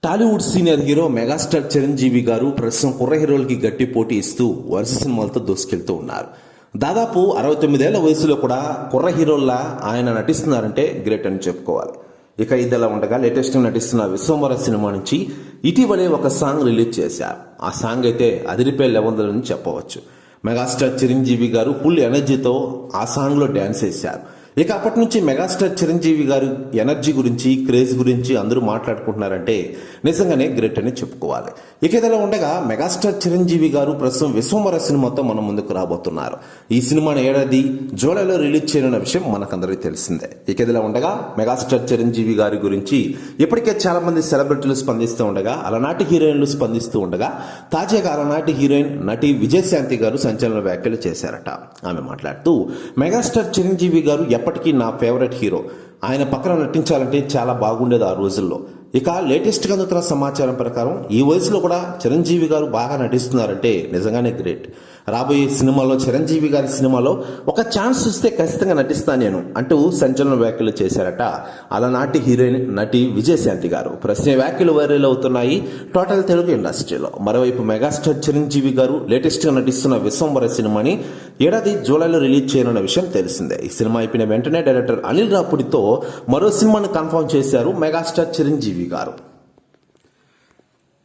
Tollywood senior hero megastar Chiranjeevi గారు ప్రస్తుతం కుర్ర హీరోలకి గట్టి పోటీ ఇస్తూ వరుస సినిమాలతో దూసుకెళ్తూ ఉన్నారు. దాదాపు 69 ఏళ్ల వయసులో కూడా కుర్ర హీరోల్లా ఆయన నటిస్తున్నారంటే గ్రేట్ అని చెప్పుకోవాలి. ఇక ఇదిలా ఉండగా లేటెస్ట్ నటిస్తున్న విశ్వంబర సినిమా నుంచి ఇటీవలే ఒక సాంగ్ రిలీజ్ చేశారు. ఆ సాంగ్ అయితే అదిరిపే లెవెల్ని చెప్పవచ్చు. మెగాస్టార్ చిరంజీవి గారు ఫుల్ ఎనర్జీతో ఆ సాంగ్లో డ్యాన్స్ చేశారు. ఇక అప్పటి నుంచి మెగాస్టార్ చిరంజీవి గారు ఎనర్జీ గురించి, క్రేజ్ గురించి అందరూ మాట్లాడుకుంటున్నారంటే నిజంగానే గ్రేట్ అని చెప్పుకోవాలి. ఇక ఇదిలా ఉండగా మెగాస్టార్ చిరంజీవి గారు ప్రస్తుతం విశ్వంబర సినిమాతో మన ముందుకు రాబోతున్నారు. ఈ సినిమాను ఏడాది జూలైలో రిలీజ్ చేయనున్న విషయం మనకందరికీ తెలిసిందే. ఇక ఇదిలా ఉండగా మెగాస్టార్ చిరంజీవి గారి గురించి ఇప్పటికే చాలా మంది సెలబ్రిటీలు స్పందిస్తూ ఉండగా, అలనాటి హీరోయిన్లు స్పందిస్తూ ఉండగా, తాజాగా అలనాటి హీరోయిన్ నటి విజయశాంతి గారు సంచలన వ్యాఖ్యలు చేశారట. ఆమె మాట్లాడుతూ, మెగాస్టార్ చిరంజీవి గారు ఎప్పటికీ నా ఫేవరెట్ హీరో. ఆయన పక్కన నటించాలంటే చాలా బాగుండేది ఆ రోజుల్లో. ఇక లేటెస్ట్గా అందుతున్న సమాచారం ప్రకారం ఈ వయసులో కూడా చిరంజీవి గారు బాగా నటిస్తున్నారంటే నిజంగానే గ్రేట్. రాబోయే సినిమాలో చిరంజీవి గారి సినిమాలో ఒక ఛాన్స్ ఇస్తే ఖచ్చితంగా నటిస్తాను నేను అంటూ సంచలన వ్యాఖ్యలు చేశారట అలనాటి హీరోయిన్ నటి విజయశాంతి గారు. ప్రశ్న వ్యాఖ్యలు వైరల్ అవుతున్నాయి టోటల్ తెలుగు ఇండస్ట్రీలో. మరోవైపు మెగాస్టార్ చిరంజీవి గారు లేటెస్ట్గా నటిస్తున్న విశ్వంబర సినిమాని ఏడాది జూలైలో రిలీజ్ చేయనున్న విషయం తెలిసిందే. ఈ సినిమా అయిపోయిన వెంటనే డైరెక్టర్ అనిల్ రాపుడితో మరో సినిమాను కన్ఫర్మ్ చేశారు మెగాస్టార్ చిరంజీవి గారు.